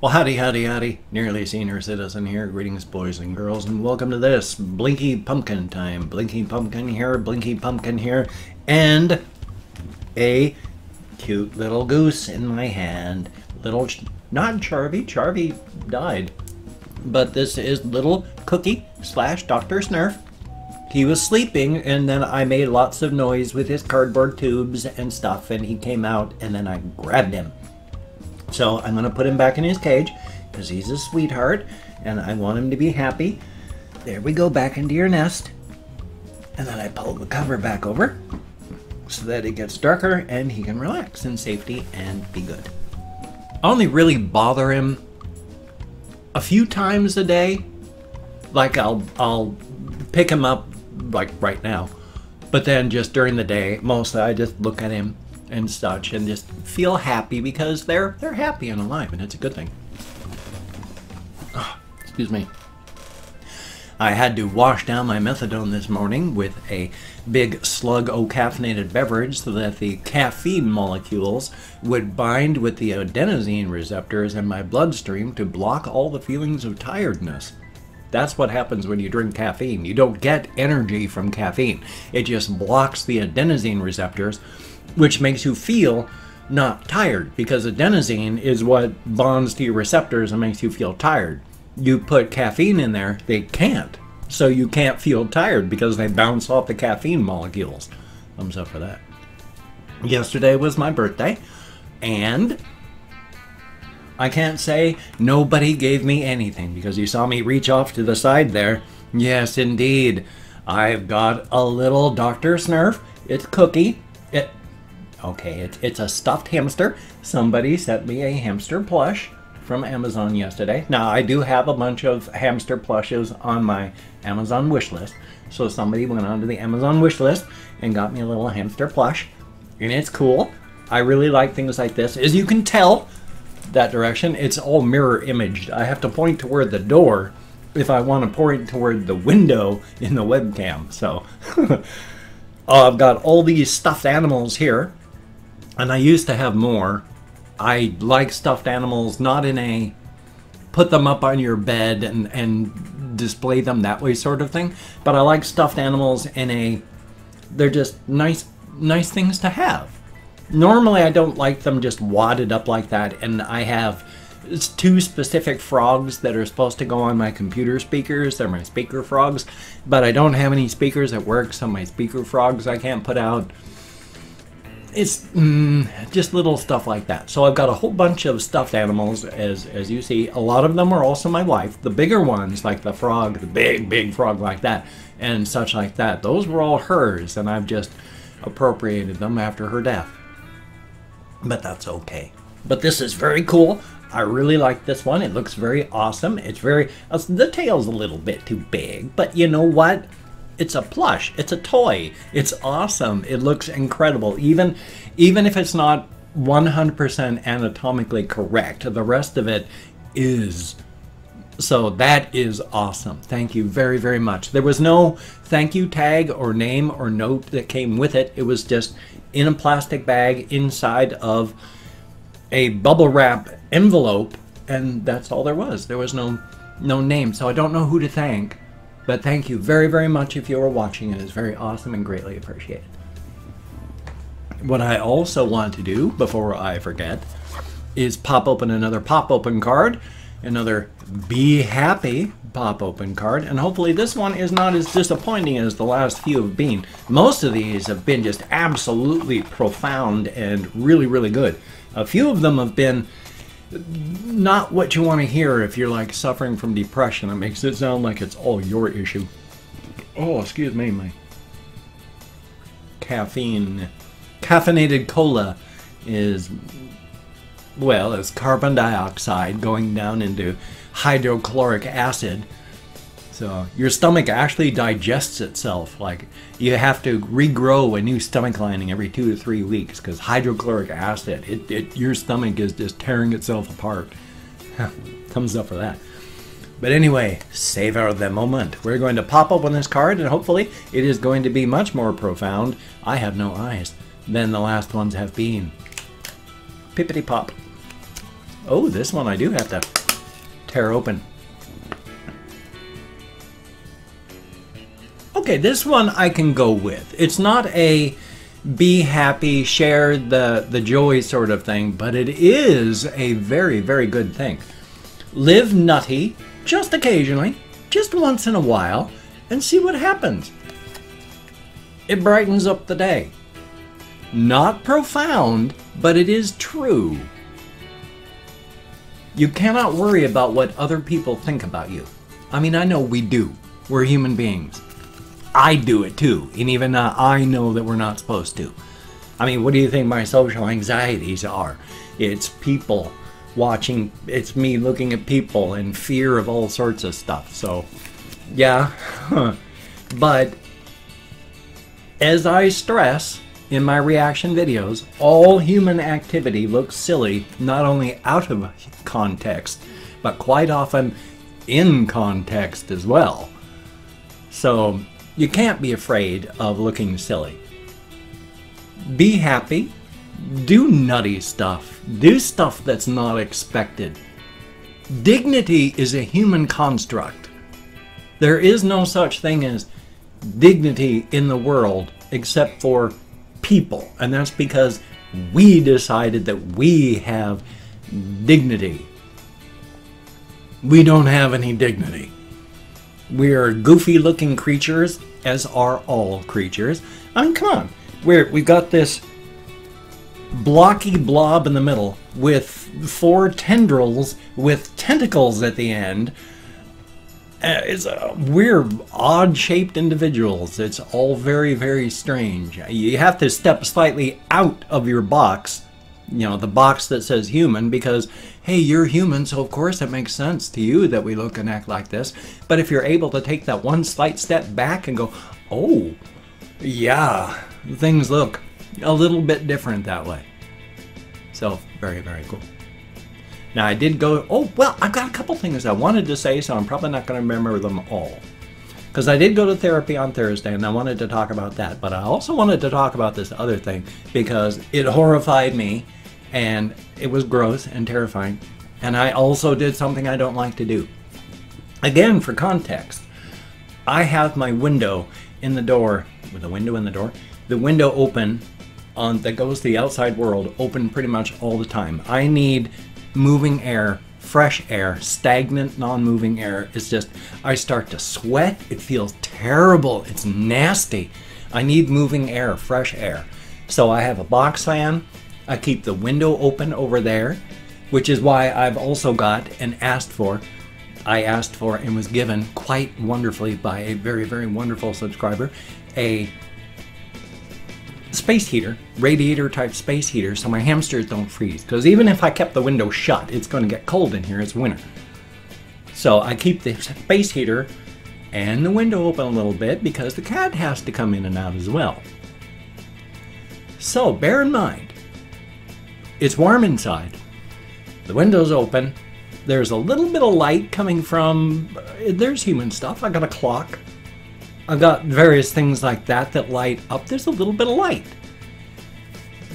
Well, howdy, howdy, howdy. Nearly Senior Citizen here. Greetings, boys and girls, and welcome to this Blinky Pumpkin time. Blinky Pumpkin here, Blinky Pumpkin here, and a cute little goose in my hand. Little, not Charvy. Charvy died. But this is little Cookie slash Dr. Snurf. He was sleeping, and then I made lots of noise with his cardboard tubes and stuff, and he came out, and then I grabbed him. So I'm going to put him back in his cage because he's a sweetheart and I want him to be happy. There we go, back into your nest. And then I pull the cover back over so that it gets darker and he can relax in safety and be good. I only really bother him a few times a day. Like I'll pick him up like right now. But then just during the day, mostly I just look at him and such and just feel happy because they're happy and alive, and it's a good thing. Oh, excuse me. I had to wash down my methadone this morning with a big slug of caffeinated beverage so that the caffeine molecules would bind with the adenosine receptors in my bloodstream to block all the feelings of tiredness. That's what happens when you drink caffeine. You don't get energy from caffeine. It just blocks the adenosine receptors, which makes you feel not tired, because adenosine is what bonds to your receptors and makes you feel tired. You put caffeine in there, they can't. So you can't feel tired because they bounce off the caffeine molecules. Thumbs up for that. Yesterday was my birthday, and I can't say nobody gave me anything because you saw me reach off to the side there. Yes, indeed. I've got a little Dr. Snurf. It's Cookie. Okay, it's a stuffed hamster. Somebody sent me a hamster plush from Amazon yesterday. Now, I do have a bunch of hamster plushes on my Amazon wish list. So somebody went onto the Amazon wish list and got me a little hamster plush. And it's cool. I really like things like this. As you can tell, that direction, it's all mirror imaged. I have to point toward the door if I want to point toward the window in the webcam. So I've got all these stuffed animals here. And I used to have more. I like stuffed animals, not in a put them up on your bed and display them that way sort of thing. But I like stuffed animals in a, they're just nice things to have. Normally I don't like them just wadded up like that, and I have two specific frogs that are supposed to go on my computer speakers. They're my speaker frogs, but I don't have any speakers at work, so my speaker frogs I can't put out. It's just little stuff like that. So I've got a whole bunch of stuffed animals, as you see. A lot of them are also my wife. The bigger ones, like the frog, the big frog like that, and such like that, those were all hers, and I've just appropriated them after her death. But that's okay. But this is very cool. I really like this one. It looks very awesome. It's very, the tail's a little bit too big, but you know what? It's a plush. It's a toy. It's awesome. It looks incredible. Even if it's not 100% anatomically correct, the rest of it is. So that is awesome. Thank you very, very much. There was no thank you tag or name or note that came with it. It was just in a plastic bag inside of a bubble wrap envelope, and that's all there was. There was no name, so I don't know who to thank. But thank you very, very much if you are watching. It is very awesome and greatly appreciated. What I also want to do, before I forget, is pop open another pop-open card. Another Be Happy pop-open card. And hopefully this one is not as disappointing as the last few have been. Most of these have been just absolutely profound and really, really good. A few of them have been not what you want to hear if you're like suffering from depression. It makes it sound like it's all your issue. Oh, excuse me, my caffeinated cola is, well, it's carbon dioxide going down into hydrochloric acid. So your stomach actually digests itself. Like, you have to regrow a new stomach lining every 2 to 3 weeks because hydrochloric acid, your stomach is just tearing itself apart. Thumbs up for that. But anyway, savor the moment. We're going to pop open this card, and hopefully it is going to be much more profound, I have no eyes, than the last ones have been. Pippity pop. Oh, this one I do have to tear open. Okay, this one I can go with. It's not a be happy, share the joy sort of thing, but it is a very, very good thing. Live nutty, just occasionally, just once in a while, and see what happens. It brightens up the day. Not profound, but it is true. You cannot worry about what other people think about you. I mean, I know we do. We're human beings. I do it too, and even I know that we're not supposed to. I mean, what do you think my social anxieties are? It's people watching, it's me looking at people and fear of all sorts of stuff. So, yeah. But as I stress in my reaction videos, all human activity looks silly, not only out of context, but quite often in context as well. So, you can't be afraid of looking silly. Be happy. Do nutty stuff. Do stuff that's not expected. Dignity is a human construct. There is no such thing as dignity in the world except for people. And that's because we decided that we have dignity. We don't have any dignity. We are goofy looking creatures, as are all creatures. I mean, come on. We've got this blocky blob in the middle with 4 tendrils with tentacles at the end. We're odd-shaped individuals. It's all very, very strange. You have to step slightly out of your box, you know, the box that says human, because, hey, you're human, so of course it makes sense to you that we look and act like this. But if you're able to take that one slight step back and go, oh, yeah, things look a little bit different that way. So, very, very cool. Now, I did go, oh, well, I've got a couple things I wanted to say, so I'm probably not going to remember them all. Because I did go to therapy on Thursday, and I wanted to talk about that. But I also wanted to talk about this other thing, because it horrified me, and it was gross and terrifying. And I also did something I don't like to do. Again, for context, I have my window in the door, with a window in the door, the window open that goes to the outside world, open pretty much all the time. I need moving air, fresh air, stagnant, non-moving air. It's just, I start to sweat. It feels terrible. It's nasty. I need moving air, fresh air. So I have a box fan. I keep the window open over there, which is why I've also got and I asked for and was given quite wonderfully by a very, very wonderful subscriber, a space heater, radiator type space heater, so my hamsters don't freeze. Because even if I kept the window shut, it's going to get cold in here. It's winter. So I keep the space heater and the window open a little bit because the cat has to come in and out as well. So bear in mind, it's warm inside. The window's open. There's a little bit of light coming from, there's human stuff. I got a clock. I've got various things like that that light up. There's a little bit of light.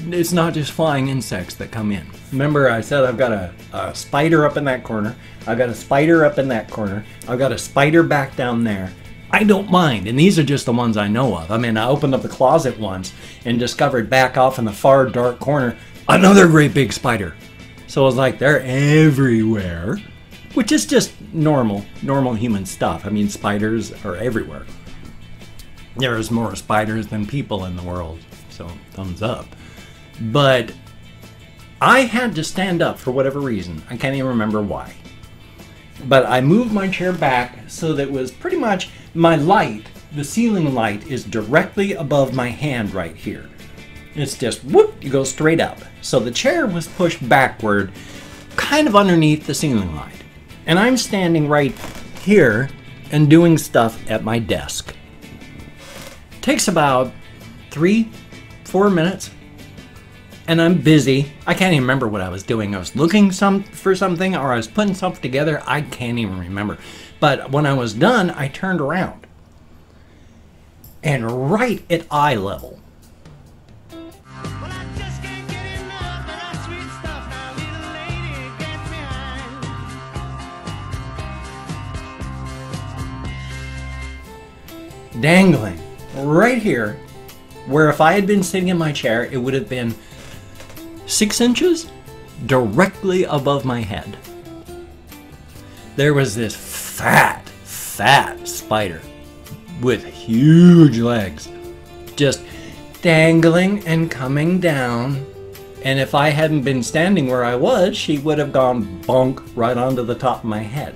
It's not just flying insects that come in. Remember I said I've got a spider up in that corner. I've got a spider up in that corner. I've got a spider back down there. I don't mind, and these are just the ones I know of. I mean, I opened up the closet once and discovered back off in the far dark corner another great big spider. So I was like, they're everywhere, which is just normal human stuff. I mean, spiders are everywhere. There's more spiders than people in the world, so thumbs up. But I had to stand up for whatever reason. I can't even remember why. But I moved my chair back so that it was pretty much my light, the ceiling light, is directly above my hand right here. It's just, whoop, you go straight up. So the chair was pushed backward, kind of underneath the ceiling light. And I'm standing right here and doing stuff at my desk. Takes about 3-4 minutes. And I'm busy. I can't even remember what I was doing. I was looking for something, or I was putting something together. I can't even remember. But when I was done, I turned around. And right at eye level, dangling right here, where if I had been sitting in my chair, it would have been 6 inches directly above my head. There was this fat spider with huge legs just dangling and coming down. And if I hadn't been standing where I was, she would have gone bonk right onto the top of my head.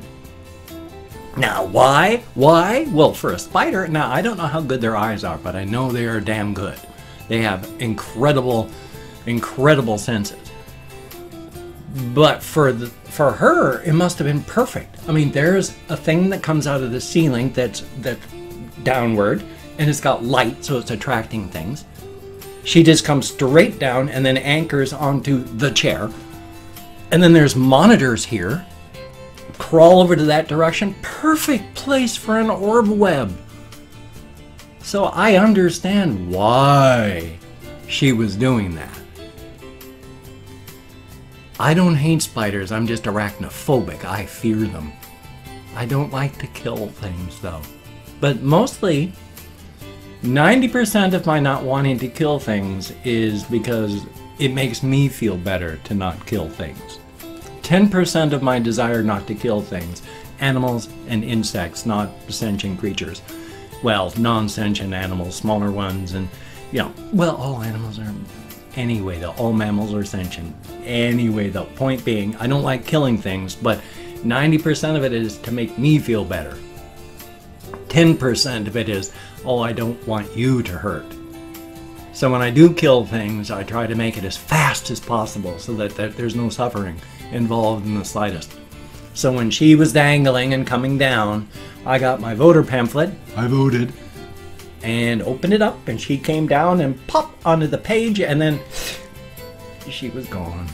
Now, why? Why? Well, for a spider, now I don't know how good their eyes are, but I know they are damn good. They have incredible senses. But for her, it must have been perfect. I mean, there's a thing that comes out of the ceiling that's downward, and it's got light, so it's attracting things. She just comes straight down and then anchors onto the chair. And then there's monitors here. Crawl over to that direction. Perfect place for an orb web. So I understand why she was doing that. I don't hate spiders, I'm just arachnophobic. I fear them. I don't like to kill things though. But mostly, 90% of my not wanting to kill things is because it makes me feel better to not kill things. 10% of my desire not to kill things, animals and insects, not sentient creatures. Well, non-sentient animals, smaller ones, and, you know, well, all animals are, anyway, though, all mammals are sentient. Anyway, the point being, I don't like killing things, but 90% of it is to make me feel better. 10% of it is, oh, I don't want you to hurt. So when I do kill things, I try to make it as fast as possible so that there's no suffering involved in the slightest. So when she was dangling and coming down, I got my voter pamphlet, I voted, and opened it up, and she came down and popped onto the page, and then she was gone.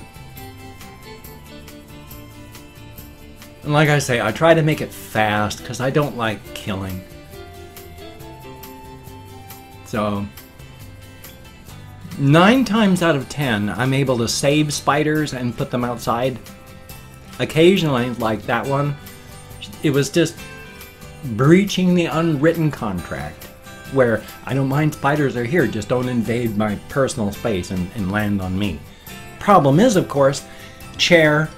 And like I say, I try to make it fast because I don't like killing. So 9 times out of 10, I'm able to save spiders and put them outside. Occasionally, like that one, it was just breaching the unwritten contract, where I don't mind spiders are here, just don't invade my personal space and land on me. Problem is, of course, chair,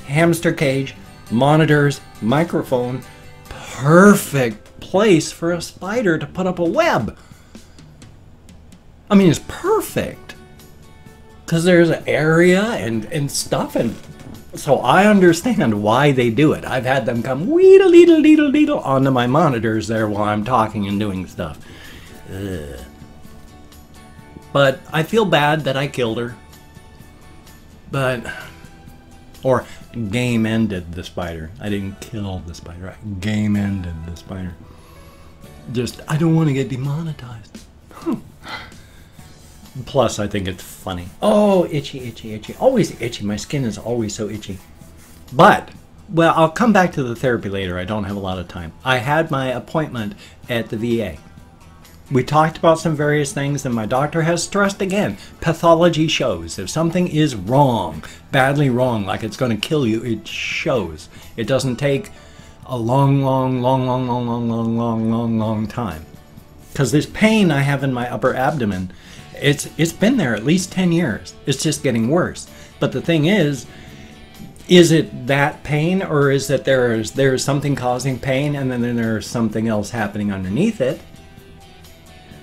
hamster cage, monitors, microphone, perfect place for a spider to put up a web. I mean, it's perfect because there's an area and stuff, and so I understand why they do it. I've had them come weedle-deedle-deedle-deedle onto my monitors there while I'm talking and doing stuff. Ugh. But I feel bad that I killed her. Or game ended the spider. I didn't kill the spider. I game ended the spider. Just, I don't want to get demonetized. Plus, I think it's funny. Oh, itchy, itchy, itchy. Always itchy. My skin is always so itchy. But, well, I'll come back to the therapy later. I don't have a lot of time. I had my appointment at the VA. We talked about some various things, and my doctor has stressed again, pathology shows. If something is wrong, badly wrong, like it's going to kill you, it shows. It doesn't take a long time. Because this pain I have in my upper abdomen, it's been there at least 10 years. It's just getting worse. But the thing is it that pain, or is it there's something causing pain and then there's something else happening underneath it?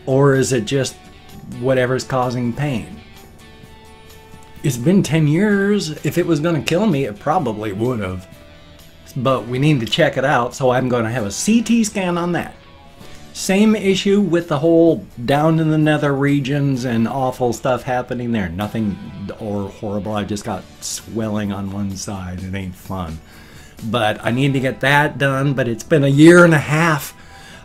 Or is it just whatever's causing pain? It's been 10 years. If it was going to kill me, it probably would have. But we need to check it out, so I'm going to have a CT scan on that. Same issue with the whole down in the nether regions and awful stuff happening there. Nothing or horrible. I just got swelling on one side. It ain't fun. But I need to get that done, but it's been a year and a half.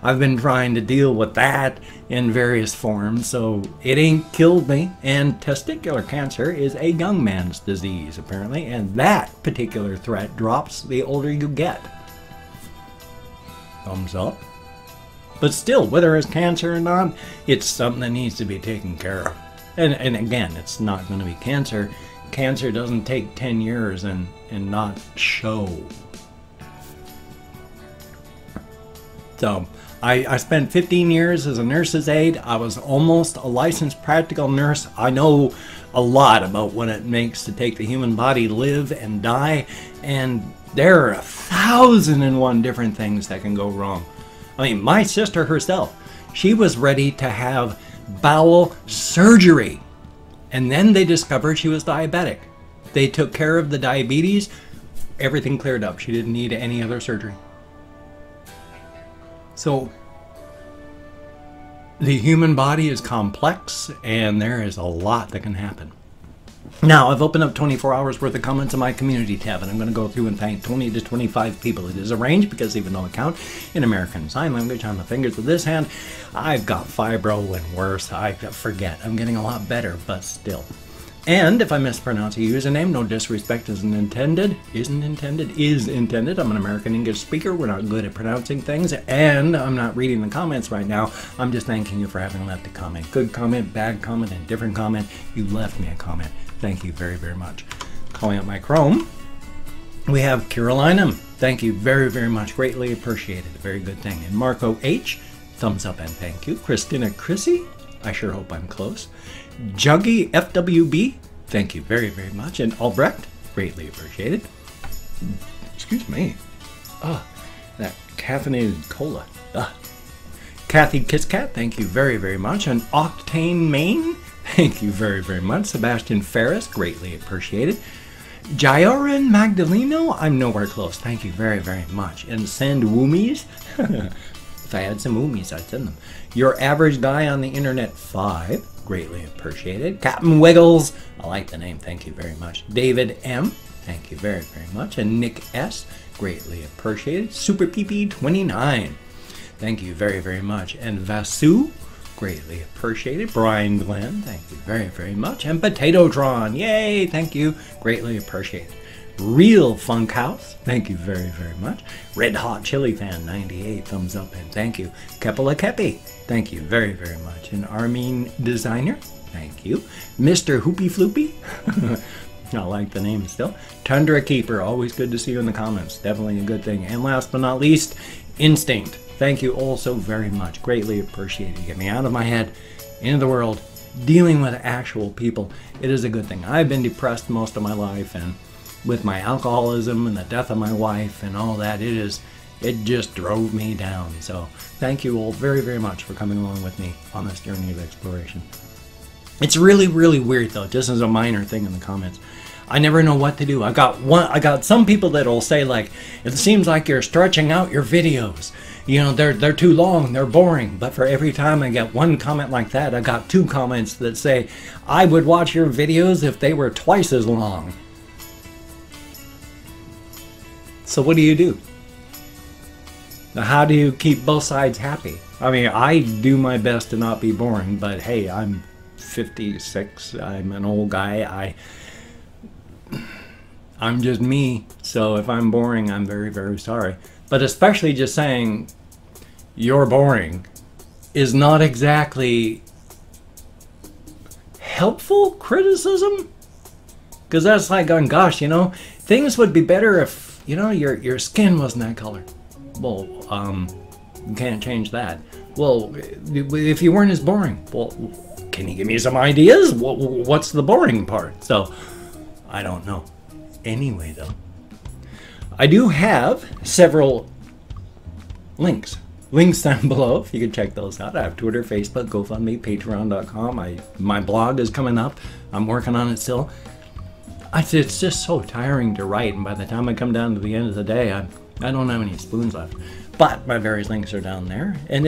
I've been trying to deal with that in various forms, so it ain't killed me. And testicular cancer is a young man's disease, apparently, and that particular threat drops the older you get. Thumbs up. But still, whether it's cancer or not, it's something that needs to be taken care of. And again, it's not going to be cancer. Cancer doesn't take 10 years and not show. So, I spent 15 years as a nurse's aide. I was almost a licensed practical nurse. I know a lot about what it makes to take the human body, live and die, and there are 1,001 different things that can go wrong. I mean, my sister herself, she was ready to have bowel surgery, and then they discovered she was diabetic. They took care of the diabetes, everything cleared up. She didn't need any other surgery. So the human body is complex, and there is a lot that can happen. Now, I've opened up 24 hours worth of comments in my community tab, and I'm going to go through and thank 20 to 25 people. It is arranged because even though I count in American Sign Language on the fingers of this hand, I've got fibro and worse. I forget. I'm getting a lot better, but still. And if I mispronounce a username, no disrespect isn't intended. Is intended. I'm an American English speaker. We're not good at pronouncing things, and I'm not reading the comments right now. I'm just thanking you for having left a comment. Good comment, bad comment, and different comment. You left me a comment. Thank you very, very much. Calling up my Chrome, we have Carolina. Thank you very, very much. Greatly appreciated. A very good thing. And Marco H, thumbs up and thank you. Christina Chrissy, I sure hope I'm close. Juggy FWB, thank you very, very much. And Albrecht, greatly appreciated. Excuse me. That caffeinated cola. Kathy Kisscat, thank you very, very much. And Octane Main, thank you very, very much. Sebastian Ferris, greatly appreciated. Jyoran Magdaleno, I'm nowhere close. Thank you very, very much. And send woomies. If I had some woomies, I'd send them. Your average guy on the internet 5, greatly appreciated. Captain Wiggles, I like the name, thank you very much. David M, thank you very, very much. And Nick S, greatly appreciated. Super PP 29, thank you very, very much. And Vasu, greatly appreciated. Brian Glenn, thank you very, very much. And Potatotron, yay, thank you, greatly appreciated. Real Funk House, thank you very, very much. Red Hot Chili Fan 98, thumbs up and thank you. Kepala Kepi, thank you very, very much. And Armin Designer, thank you. Mr. Hoopy Floopy, I like the name still. Tundra Keeper, always good to see you in the comments, definitely a good thing. And last but not least, Instinct, thank you all so very much, greatly appreciated. Get me out of my head, into the world, dealing with actual people. It is a good thing. I've been depressed most of my life, and with my alcoholism and the death of my wife and all that, it just drove me down. So thank you all very, very much for coming along with me on this journey of exploration. It's really, really weird though, just as a minor thing in the comments. I never know what to do. I got some people that'll say like, it seems like you're stretching out your videos. You know, they're too long, they're boring. But for every time I get one comment like that, I got 2 comments that say, I would watch your videos if they were twice as long. So what do you do? How do you keep both sides happy? I mean, I do my best to not be boring, but hey, I'm 56, I'm an old guy, I'm just me, so if I'm boring, I'm very, very sorry. But especially just saying, you're boring, is not exactly helpful criticism? Because that's like going, gosh, you know, things would be better if, you know, your skin wasn't that color. Well, you can't change that. Well, if you weren't as boring, well, can you give me some ideas? What's the boring part? So, I don't know. Anyway, though, I do have several links down below if you can check those out. I have Twitter, Facebook, GoFundMe, Patreon.com. My blog is coming up. I'm working on it still. It's just so tiring to write, and by the time I come down to the end of the day, I don't have any spoons left. But my various links are down there. And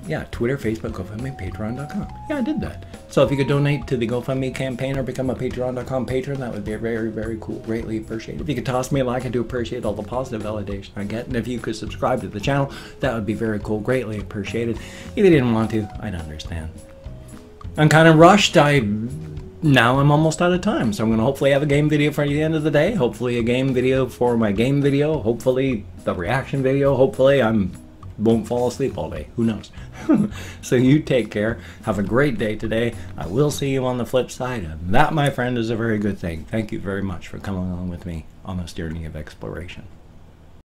yeah, Twitter, Facebook, GoFundMe, Patreon.com. Yeah, I did that. So if you could donate to the GoFundMe campaign or become a Patreon.com patron, that would be very, very cool. Greatly appreciated. If you could toss me a like, I do appreciate all the positive validation I get. And if you could subscribe to the channel, that would be very cool. Greatly appreciated. If you didn't want to, I'd understand. I'm kind of rushed. Now I'm almost out of time, so I'm going to hopefully have a game video for the end of the day. Hopefully a game video for my game video. Hopefully the reaction video. Hopefully I won't fall asleep all day. Who knows? So you take care. Have a great day today. I will see you on the flip side. And that, my friend, is a very good thing. Thank you very much for coming along with me on this journey of exploration.